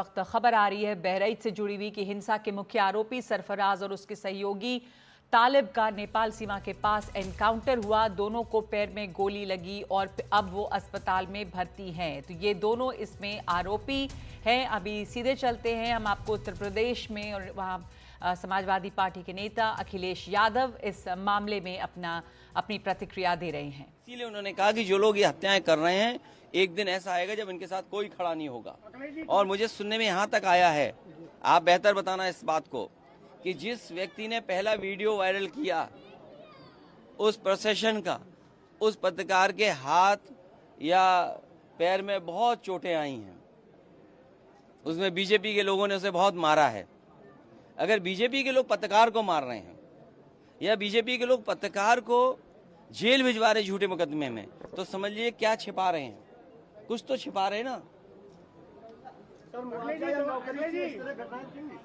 वक्त खबर आ रही है बहराइच से जुड़ी हुई कि हिंसा के मुख्य आरोपी सरफराज और उसके सहयोगी तालिब का नेपाल सीमा के पास एनकाउंटर हुआ। दोनों को पैर में गोली लगी और अब वो अस्पताल में भर्ती हैं। तो ये दोनों इसमें आरोपी हैं। अभी सीधे चलते हैं हम आपको उत्तर प्रदेश में, और वहाँ समाजवादी पार्टी के नेता अखिलेश यादव इस मामले में अपनी प्रतिक्रिया दे रहे हैं। इसीलिए उन्होंने कहा कि जो लोग ये हत्याएं कर रहे हैं, एक दिन ऐसा आएगा जब इनके साथ कोई खड़ा नहीं होगा। और मुझे सुनने में यहाँ तक आया है, आप बेहतर बताना इस बात को, कि जिस व्यक्ति ने पहला वीडियो वायरल किया उस प्रोसेशन का, उस पत्रकार के हाथ या पैर में बहुत चोटें आई हैं। उसमें बीजेपी के लोगों ने उसे बहुत मारा है। अगर बीजेपी के लोग पत्रकार को मार रहे हैं या बीजेपी के लोग पत्रकार को जेल भिजवा रहे झूठे मुकदमे में, तो समझिए क्या छिपा रहे हैं, कुछ तो छिपा रहे हैं ना।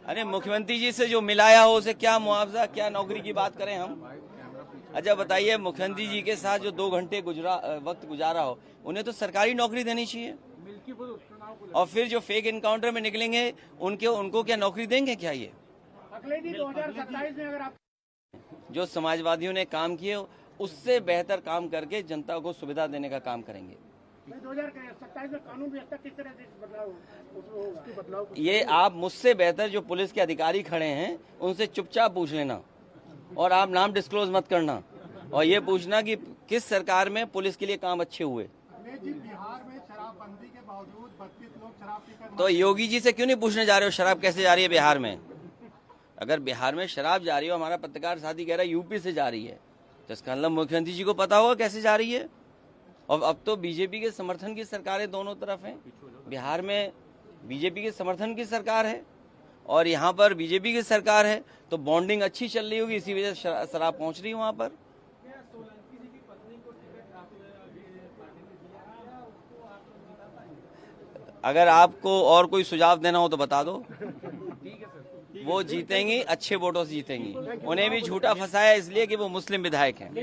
अरे मुख्यमंत्री जी से जो मिलाया हो उसे क्या मुआवजा, क्या नौकरी की बात करें हम। अच्छा बताइए, मुख्यमंत्री जी के साथ जो 2 घंटे वक्त गुजारा हो, उन्हें तो सरकारी नौकरी देनी चाहिए। और फिर जो फेक इनकाउंटर में निकलेंगे उनको क्या नौकरी देंगे क्या? ये 2027 में अगर आप जो समाजवादियों ने काम किए उससे बेहतर काम करके जनता को सुविधा देने का काम करेंगे। 2027 में कानून व्यवस्था किस तरह से बदलाव ये आप मुझसे बेहतर जो पुलिस के अधिकारी खड़े हैं उनसे चुपचाप पूछ लेना, और आप नाम डिस्क्लोज मत करना, और ये पूछना कि किस सरकार में पुलिस के लिए काम अच्छे हुए। बिहार में शराबबंदी के बावजूद 32 लोग शराब पीकर, तो योगी जी से क्यों नहीं पूछने जा रहे हो शराब कैसे जा रही है बिहार में? अगर बिहार में शराब जा रही हो, हमारा पत्रकार साथी कह रहा है यूपी से जा रही है, तो इसका मतलब मुख्यमंत्री जी को पता होगा कैसे जा रही है। और अब तो बीजेपी के समर्थन की सरकारें दोनों तरफ हैं। बिहार में बीजेपी के समर्थन की सरकार है और यहाँ पर बीजेपी की सरकार है, तो बॉन्डिंग अच्छी चल रही होगी, इसी वजह से शराब पहुँच रही है वहाँ पर। अगर आपको और कोई सुझाव देना हो तो बता दो। वो जीतेंगी, अच्छे वोटों से जीतेंगी। उन्हें भी झूठा फंसाया इसलिए कि वो मुस्लिम विधायक हैं।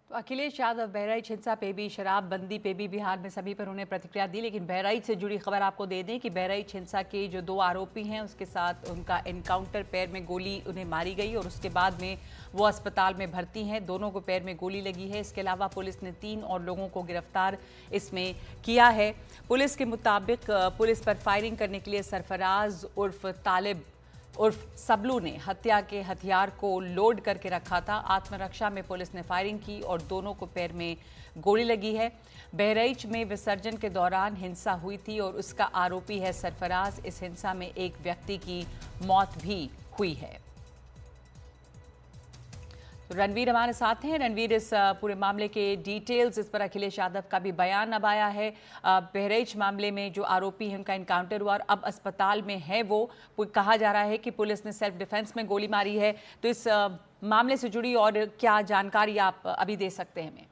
तो अखिलेश यादव बहराइच हिंसा पे भी, शराबबंदी पे भी बिहार में सभी पर उन्हें प्रतिक्रिया दी। लेकिन बहराइच से जुड़ी खबर आपको दे दें कि बहराइच हिंसा के जो 2 आरोपी हैं उसके साथ उनका एनकाउंटर, पैर में गोली उन्हें मारी गई और उसके बाद में वो अस्पताल में भर्ती हैं। दोनों को पैर में गोली लगी है। इसके अलावा पुलिस ने 3 और लोगों को गिरफ्तार इसमें किया है। पुलिस के मुताबिक पुलिस पर फायरिंग करने के लिए सरफराज उर्फ तालिब उर्फ सबलू ने हत्या के हथियार को लोड करके रखा था। आत्मरक्षा में पुलिस ने फायरिंग की और दोनों को पैर में गोली लगी है। बहराइच में विसर्जन के दौरान हिंसा हुई थी और उसका आरोपी है सरफराज। इस हिंसा में एक व्यक्ति की मौत भी हुई है। तो रणवीर हमारे साथ हैं। रणवीर, इस पूरे मामले के डिटेल्स, इस पर अखिलेश यादव का भी बयान अब आया है। बहराइच मामले में जो आरोपी हैं उनका एनकाउंटर हुआ और अब अस्पताल में है। वो कहा जा रहा है कि पुलिस ने सेल्फ डिफेंस में गोली मारी है। तो इस मामले से जुड़ी और क्या जानकारी आप अभी दे सकते हैं हमें?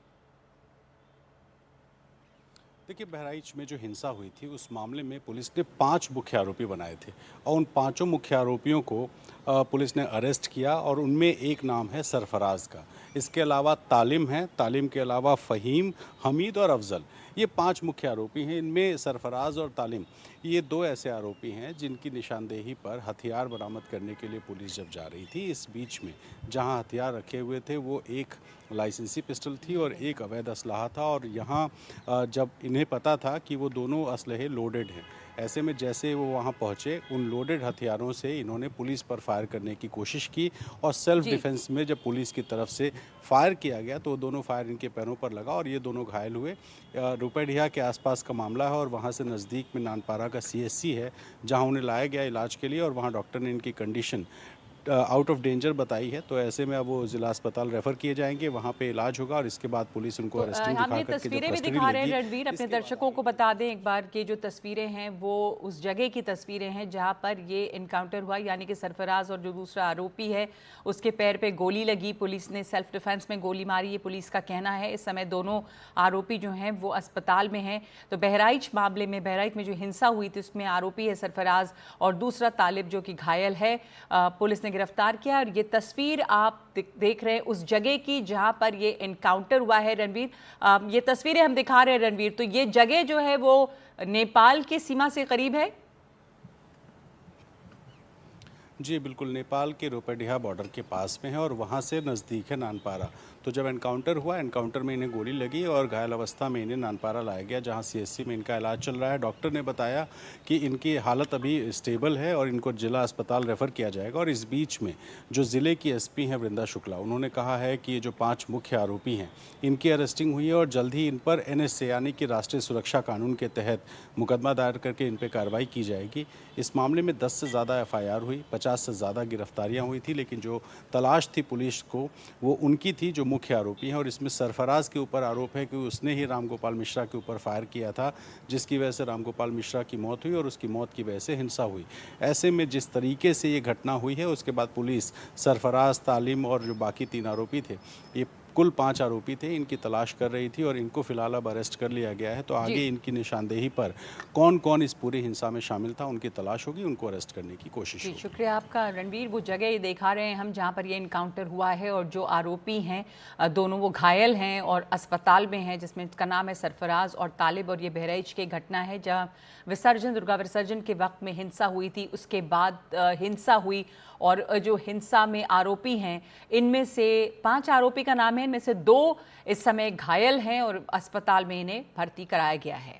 देखिए, बहराइच में जो हिंसा हुई थी उस मामले में पुलिस ने 5 मुख्य आरोपी बनाए थे और उन 5 मुख्य आरोपियों को पुलिस ने अरेस्ट किया और उनमें एक नाम है सरफराज का। इसके अलावा तालिम है, तालिम के अलावा फ़हीम, हमीद और अफजल, ये 5 मुख्य आरोपी हैं। इनमें सरफराज और तालिम ये 2 ऐसे आरोपी हैं जिनकी निशानदेही पर हथियार बरामद करने के लिए पुलिस जब जा रही थी, इस बीच में जहां हथियार रखे हुए थे वो एक लाइसेंसी पिस्टल थी और एक अवैध असलहा था। और यहाँ जब इन्हें पता था कि वो दोनों असलहे लोडेड हैं, ऐसे में जैसे वो वहाँ पहुँचे, उन लोडेड हथियारों से इन्होंने पुलिस पर फायर करने की कोशिश की और सेल्फ डिफेंस में जब पुलिस की तरफ से फायर किया गया तो दोनों फायर इनके पैरों पर लगा और ये दोनों घायल हुए। रुपैडिया के आसपास का मामला है और वहाँ से नज़दीक में नानपारा का CSC है जहाँ उन्हें लाया गया इलाज के लिए और वहाँ डॉक्टर ने इनकी कंडीशन आउट ऑफ डेंजर बताई है। तो ऐसे में अब वो जिला अस्पताल रेफर किए जाएंगे, वहाँ पे इलाज होगा और इसके बाद पुलिस उनको अरेस्टिंग दिखा करके तस्वीरें भी दिखा रहे हैं रणवीर, अपने दर्शकों को बता दें एक बार कि जो तस्वीरें हैं वो उस जगह की तस्वीरें हैं जहाँ पर ये इनकाउंटर हुआ, यानी कि सरफराज और जो दूसरा आरोपी है उसके पैर पे गोली लगी। पुलिस ने सेल्फ डिफेंस में गोली मारी, ये पुलिस का कहना है। इस समय दोनों आरोपी जो हैं वो अस्पताल में हैं। तो बहराइच मामले में, बहराइच में जो हिंसा हुई थी उसमें आरोपी है सरफराज और दूसरा तालिब जो कि घायल है। पुलिस ने गिरफ्तार किया। और ये तस्वीर आप देख रहे हैं उस जगह की जहां पर ये एनकाउंटर हुआ है रणवीर। ये तस्वीरें हम दिखा रहे हैं रणवीर, तो ये जगह जो है वो नेपाल की सीमा से करीब है। जी बिल्कुल, नेपाल के रोपडिहा बॉर्डर के पास में है और वहाँ से नज़दीक है नानपारा। तो जब एनकाउंटर हुआ, एनकाउंटर में इन्हें गोली लगी और घायल अवस्था में इन्हें नानपारा लाया गया, जहाँ सीएससी में इनका इलाज चल रहा है। डॉक्टर ने बताया कि इनकी हालत अभी स्टेबल है और इनको जिला अस्पताल रेफ़र किया जाएगा। और इस बीच में जो ज़िले की एसपी हैं वृंदा शुक्ला, उन्होंने कहा है कि ये जो 5 मुख्य आरोपी हैं इनकी अरेस्टिंग हुई है और जल्द ही इन पर NSA यानी कि राष्ट्रीय सुरक्षा कानून के तहत मुकदमा दायर करके इन पर कार्रवाई की जाएगी। इस मामले में 10 से ज़्यादा FIR हुई, 50 से ज़्यादा गिरफ्तारियां हुई थी, लेकिन जो तलाश थी पुलिस को वो उनकी थी जो मुख्य आरोपी हैं। और इसमें सरफराज के ऊपर आरोप है कि उसने ही रामगोपाल मिश्रा के ऊपर फायर किया था, जिसकी वजह से रामगोपाल मिश्रा की मौत हुई और उसकी मौत की वजह से हिंसा हुई। ऐसे में जिस तरीके से ये घटना हुई है, उसके बाद पुलिस सरफराज, तालिम और जो बाकी 3 आरोपी थे, ये कुल 5 आरोपी थे, इनकी तलाश कर रही थी और इनको फिलहाल अब अरेस्ट कर लिया गया है। तो आगे इनकी निशानदेही पर कौन कौन इस पूरी हिंसा में शामिल था उनकी तलाश होगी, उनको अरेस्ट करने की कोशिश होगी। शुक्रिया आपका रणवीर। वो जगह ये दिखा रहे हैं हम जहाँ पर ये इनकाउंटर हुआ है और जो आरोपी हैं दोनों वो घायल हैं और अस्पताल में हैं, जिसमें इसका नाम है सरफराज और तालिब। और ये बहराइच की घटना है जहाँ दुर्गा विसर्जन के वक्त में हिंसा हुई थी, उसके बाद हिंसा हुई और जो हिंसा में आरोपी हैं इनमें से 5 आरोपी का नाम है, इनमें से 2 इस समय घायल हैं और अस्पताल में इन्हें भर्ती कराया गया है।